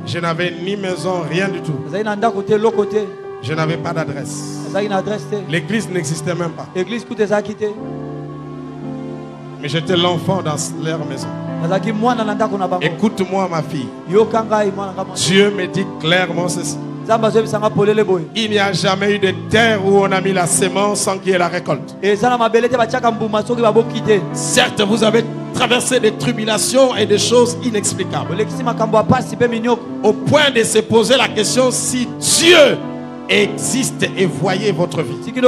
Je n'avais ni maison, rien du tout. Je n'avais pas d'adresse. L'église n'existait même pas. Mais j'étais l'enfant dans leur maison. Écoute-moi, ma fille. Dieu me dit clairement ceci. Il n'y a jamais eu de terre où on a mis la sémence sans qu'il y ait la récolte. Certes, vous avez traversé des tribulations et des choses inexplicables, au point de se poser la question si Dieu existe et voyez votre vie. Vous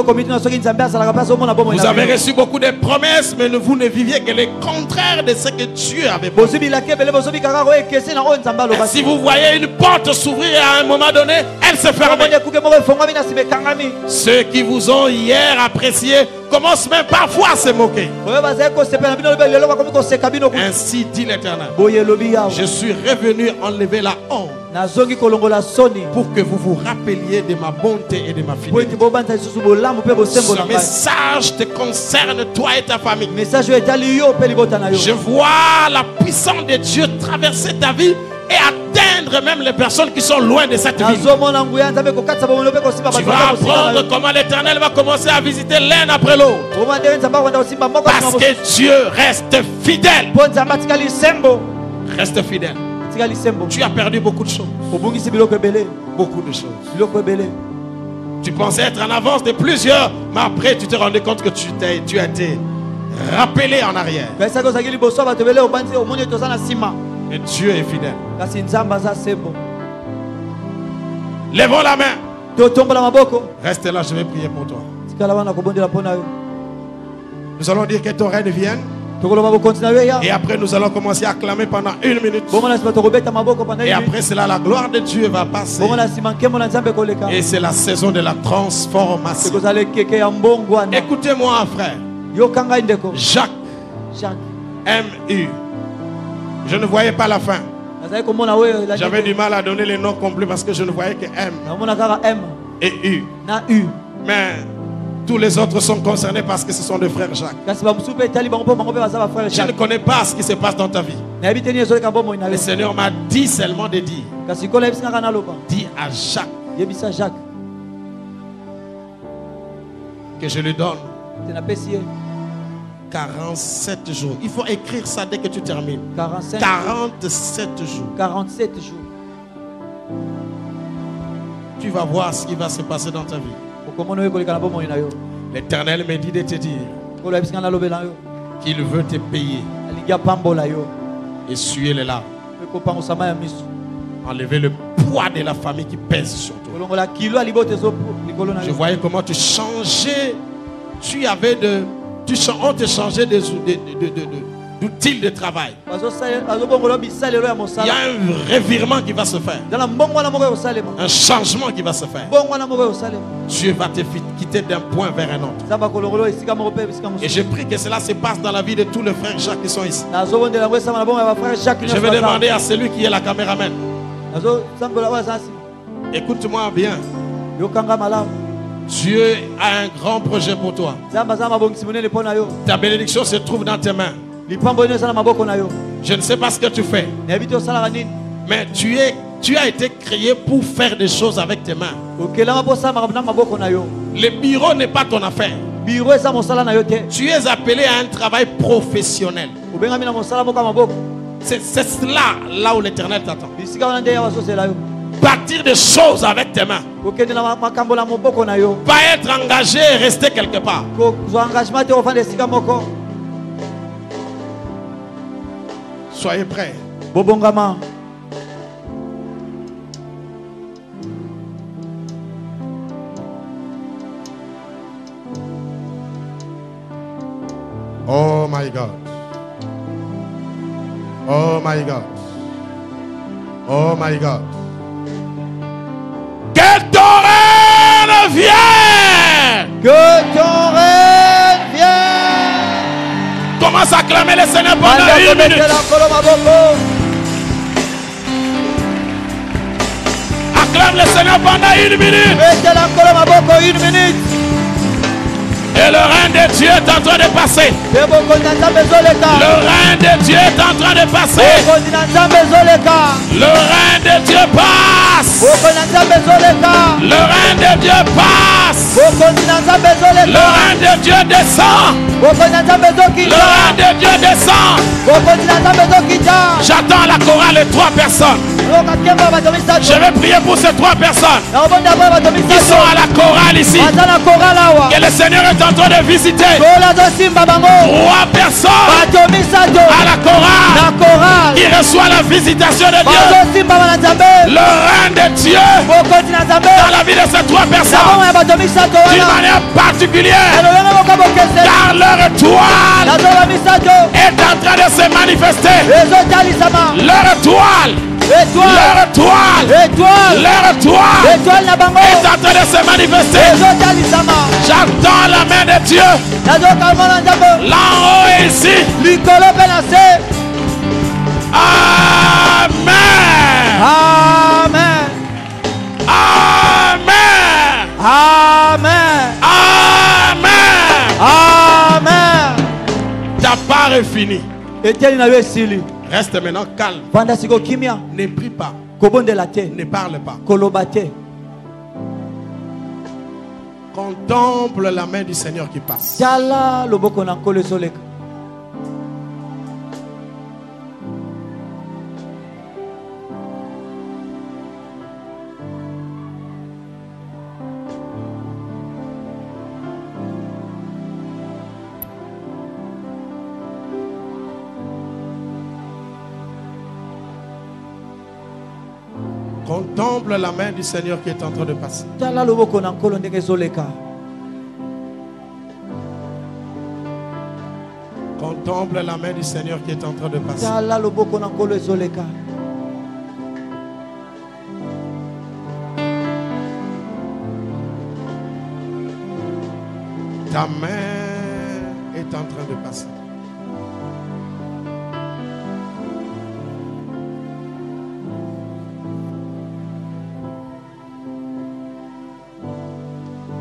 avez reçu beaucoup de promesses, mais vous ne viviez que le contraire de ce que Dieu avait promis. Si vous voyez une porte s'ouvrir à un moment donné, elle se ferme. Ceux qui vous ont hier apprécié commencent même parfois à se moquer. Ainsi dit l'Éternel. Je suis revenu enlever la honte pour que vous vous rappeliez de ma bonté et de ma fidélité. Ce message te concerne toi et ta famille. Je vois la puissance de Dieu traverser ta vie et atteindre même les personnes qui sont loin de cette vie. Tu vas apprendre comment l'Éternel va commencer à visiter l'un après l'autre. Parce que Dieu reste fidèle. Reste fidèle. Tu as perdu beaucoup de choses. Beaucoup de choses. Tu pensais être en avance de plusieurs, mais après tu t'es rendu compte que tu as été rappelé en arrière. Et Dieu est fidèle. Lèvons la main. Reste là, je vais prier pour toi. Nous allons dire que ton règne vienne. Et après nous allons commencer à clamer pendant 1 minute. Et après cela la gloire de Dieu va passer. Et c'est la saison de la transformation. Écoutez-moi frère. Jacques M.U. Je ne voyais pas la fin. J'avais du mal à donner les noms complets parce que je ne voyais que M et U. Mais tous les autres sont concernés parce que ce sont des frères Jacques. Je ne connais pas ce qui se passe dans ta vie. Le Seigneur m'a dit seulement de dire. Dis à Jacques que je lui donne 47 jours. Il faut écrire ça dès que tu termines. 47 jours. 47 jours. Tu vas voir ce qui va se passer dans ta vie. L'Éternel me dit de te dire qu'il veut te payer. Essuyer les larmes. Enlever le poids de la famille qui pèse sur toi. Je voyais comment tu changeais. On te changeait d'outils de travail. Il y a un revirement qui va se faire. Un changement qui va se faire. Dieu va te quitter d'un point vers un autre. Et je prie que cela se passe dans la vie de tous les frères Jacques qui sont ici. Je vais demander à celui qui est la caméraman. Écoute-moi bien. Dieu a un grand projet pour toi. Ta bénédiction se trouve dans tes mains. Je ne sais pas ce que tu fais, mais tu as été créé pour faire des choses avec tes mains. Le bureau n'est pas ton affaire. Tu es appelé à un travail professionnel. C'est cela là où l'Éternel t'attend. Bâtir des choses avec tes mains. Pas être engagé et rester quelque part. Soyez prêts. Oh my God. Oh my God. Oh my God. Que ton règne vienne. Que ton règne vienne. Commence à clamer le Seigneur pendant 1 minute. Acclame le Seigneur pendant 1 minute. 1 minute. Et le règne de Dieu est en train de passer. Le règne de Dieu est en train de passer. Le règne de Dieu passe. Le règne de Dieu passe. Le règne de Dieu descend. Le règne de Dieu descend. J'attends la chorale de 3 personnes. Je vais prier pour ces 3 personnes qui sont à la chorale ici. Que le Seigneur est en train de visiter 3 personnes à la chorale qui reçoit la visitation de Dieu. Le règne de Dieu dans la vie de ces 3 personnes d'une manière particulière, car leur étoile est en train de se manifester. Leur étoile est en train de se manifester. J'attends la main de Dieu là en haut et ici. Amen. est fini. Reste maintenant calme. Ne prie pas. Ne parle pas. Contemple la main du Seigneur qui passe. Contemple la main du Seigneur qui est en train de passer. Contemple la main du Seigneur qui est en train de passer. Ta main est en train de passer.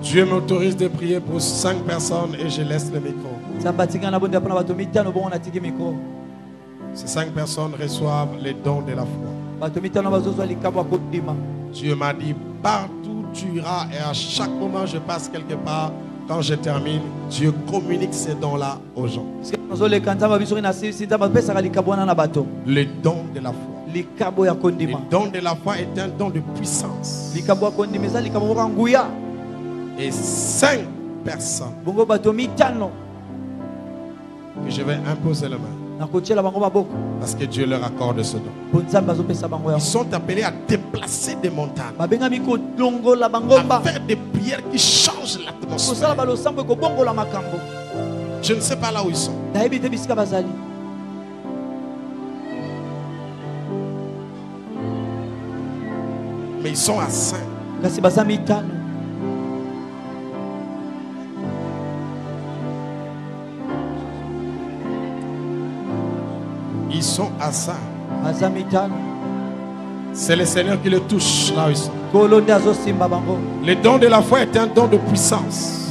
Dieu m'autorise de prier pour 5 personnes et je laisse le micro. Ces 5 personnes reçoivent les dons de la foi. Dieu m'a dit, partout tu iras et à chaque moment je passe quelque part, quand je termine, Dieu communique ces dons-là aux gens. Le don de la foi. Le don de la foi est un don de puissance. Et 5 personnes que je vais imposer la main. Parce que Dieu leur accorde ce don. Ils sont appelés à déplacer des montagnes, à faire des prières qui changent l'atmosphère. Je ne sais pas là où ils sont. Mais ils sont à 5. Ils sont à ça. C'est le Seigneur qui les touche là où ils sont. Le don de la foi est un don de puissance.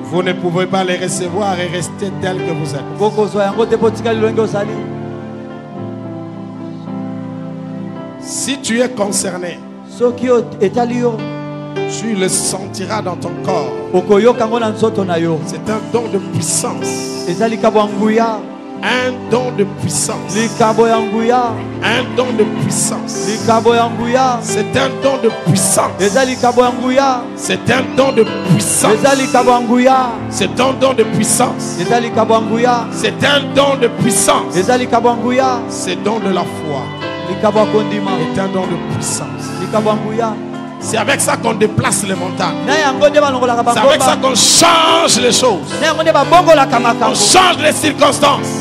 Vous ne pouvez pas les recevoir et rester tel que vous êtes. Si tu es concerné, tu le sentiras dans ton corps. C'est un don de puissance. Un don de puissance. Un don de puissance. C'est un don de puissance. C'est un don de puissance. C'est un don de puissance. C'est un don de puissance. C'est don de la foi. C'est un don de puissance. C'est avec ça qu'on déplace les montagnes. C'est avec ça qu'on change les choses. On change les circonstances.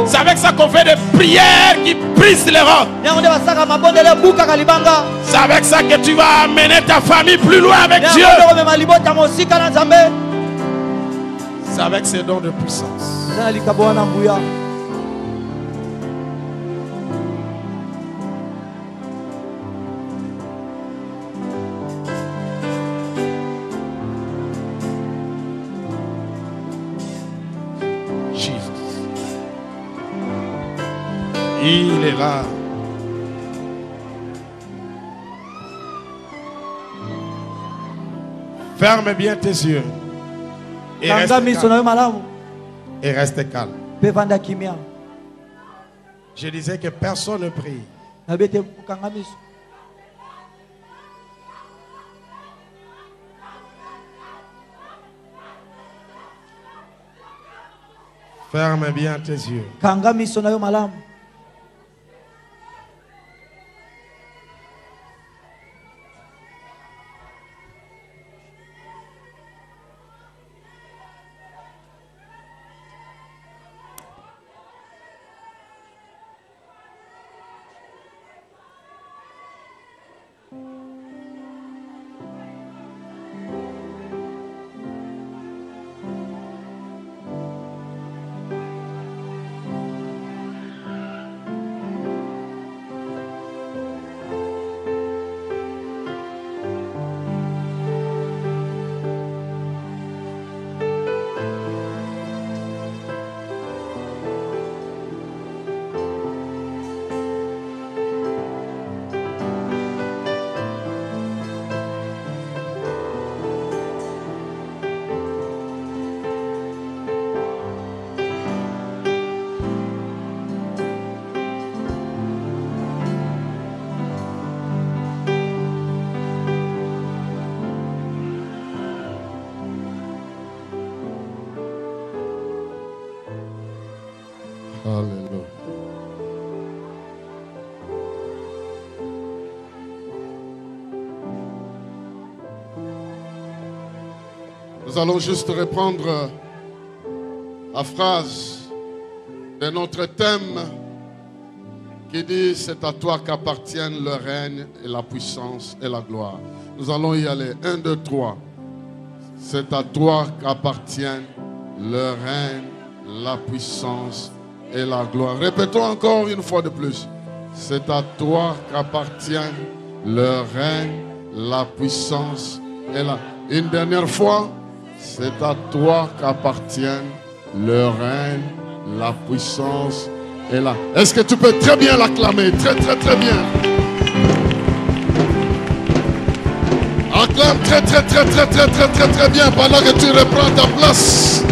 C'est avec ça qu'on fait des prières qui brisent les rocs. C'est avec ça que tu vas amener ta famille plus loin avec Dieu. C'est avec ces dons de puissance. Il est là. Ferme bien tes yeux. Et reste calme. Je disais que personne ne prie. Ferme bien tes yeux. Alléluia. Nous allons juste reprendre la phrase de notre thème qui dit « C'est à toi qu'appartiennent le règne et la puissance et la gloire ». Nous allons y aller. 1, 2, 3. C'est à toi qu'appartiennent le règne, la puissance et la gloire. Répétons encore une fois de plus. C'est à toi qu'appartiennent le règne, la puissance et la... Une dernière fois. C'est à toi qu'appartiennent le règne, la puissance et la... Est-ce que tu peux très bien l'acclamer? Très, très, très bien. Acclame très, très, très, très, très, très, très, très bien pendant que tu reprends ta place.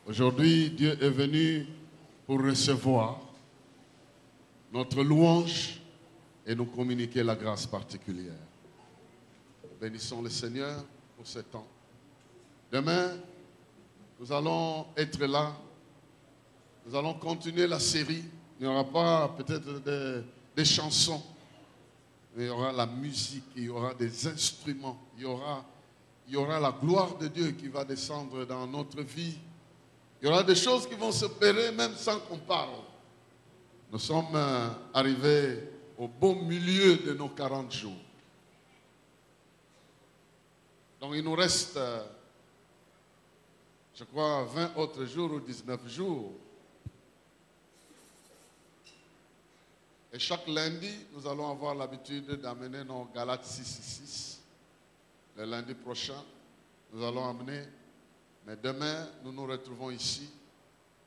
Aujourd'hui, Dieu est venu pour recevoir notre louange et nous communiquer la grâce particulière. Bénissons le Seigneur pour ce temps. Demain, nous allons être là. Nous allons continuer la série. Il n'y aura pas peut-être des chansons, mais il y aura la musique, il y aura des instruments, il y aura la gloire de Dieu qui va descendre dans notre vie. Il y aura des choses qui vont s'opérer même sans qu'on parle. Nous sommes arrivés au beau milieu de nos 40 jours. Donc il nous reste, je crois, 20 autres jours ou 19 jours. Et chaque lundi, nous allons avoir l'habitude d'amener nos Galates 6:6. Le lundi prochain, nous allons amener... Mais demain, nous nous retrouvons ici.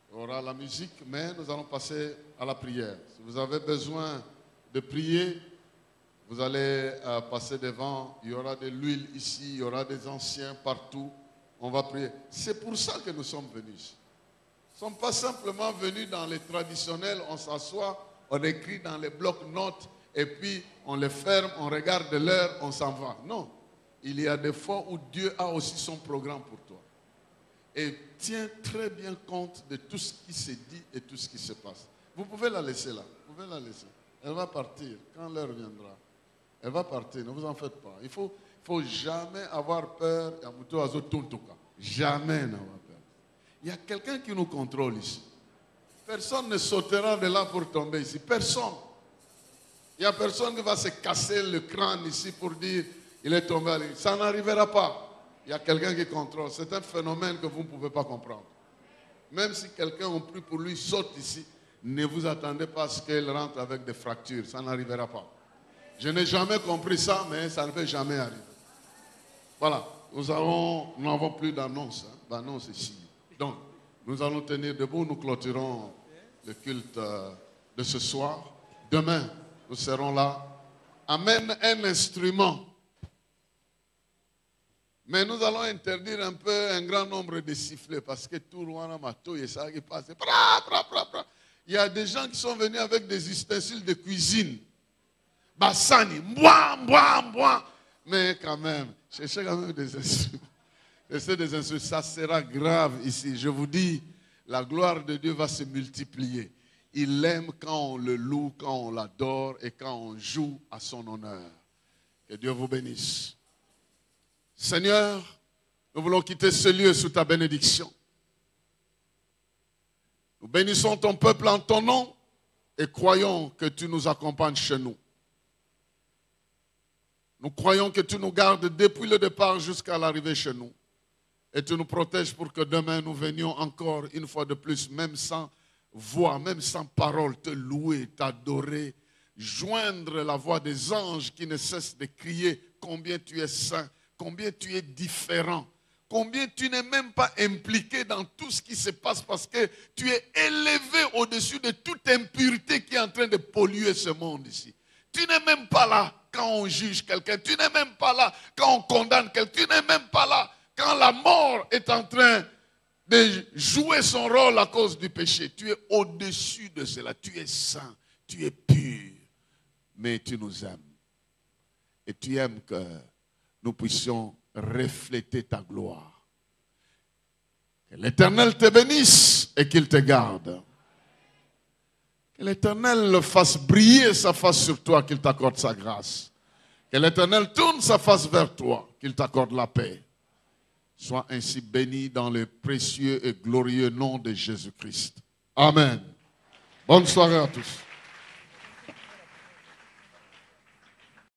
Il y aura la musique, mais nous allons passer à la prière. Si vous avez besoin de prier, vous allez passer devant. Il y aura de l'huile ici, il y aura des anciens partout. On va prier. C'est pour ça que nous sommes venus. Nous ne sommes pas simplement venus dans les traditionnels, on s'assoit, on écrit dans les blocs-notes, et puis on les ferme, on regarde l'heure, on s'en va. Non. Il y a des fois où Dieu a aussi son programme pour toi. Et tiens très bien compte de tout ce qui se dit et tout ce qui se passe. Vous pouvez la laisser là. Vous pouvez la laisser. Elle va partir quand l'heure viendra. Elle va partir, ne vous en faites pas. Il faut jamais avoir peur. Jamais n'avoir peur. Il y a quelqu'un qui nous contrôle ici. Personne ne sautera de là pour tomber ici. Personne. Il n'y a personne qui va se casser le crâne ici pour dire il est tombé. Ça n'arrivera pas. Il y a quelqu'un qui contrôle. C'est un phénomène que vous ne pouvez pas comprendre. Même si quelqu'un, on prie pour lui, saute ici, ne vous attendez pas à ce qu'il rentre avec des fractures. Ça n'arrivera pas. Je n'ai jamais compris ça, mais ça ne peut jamais arriver. Voilà. Nous n'avons plus d'annonce. D'annonce ici. Donc, nous allons tenir debout. Nous clôturons le culte de ce soir. Demain, nous serons là. Amène un instrument. Mais nous allons interdire un peu un grand nombre de sifflets parce que tout le monde a mato et ça qui passe. Il y a des gens qui sont venus avec des ustensiles de cuisine. Bassani, bois. Mais quand même, cherchez quand même des instruments. Ça sera grave ici. Je vous dis, la gloire de Dieu va se multiplier. Il aime quand on le loue, quand on l'adore et quand on joue à son honneur. Que Dieu vous bénisse. Seigneur, nous voulons quitter ce lieu sous ta bénédiction. Nous bénissons ton peuple en ton nom et croyons que tu nous accompagnes chez nous. Nous croyons que tu nous gardes depuis le départ jusqu'à l'arrivée chez nous. Et tu nous protèges pour que demain nous venions encore une fois de plus, même sans voix, même sans parole, te louer, t'adorer, joindre la voix des anges qui ne cessent de crier combien tu es saint. Combien tu es différent, combien tu n'es même pas impliqué dans tout ce qui se passe parce que tu es élevé au-dessus de toute impureté qui est en train de polluer ce monde ici. Tu n'es même pas là quand on juge quelqu'un, tu n'es même pas là quand on condamne quelqu'un, tu n'es même pas là quand la mort est en train de jouer son rôle à cause du péché. Tu es au-dessus de cela. Tu es saint, tu es pur. Mais tu nous aimes. Et tu aimes que nous puissions refléter ta gloire. Que l'Éternel te bénisse et qu'il te garde. Que l'Éternel fasse briller sa face sur toi, qu'il t'accorde sa grâce. Que l'Éternel tourne sa face vers toi, qu'il t'accorde la paix. Sois ainsi béni dans le précieux et glorieux nom de Jésus-Christ. Amen. Bonne soirée à tous.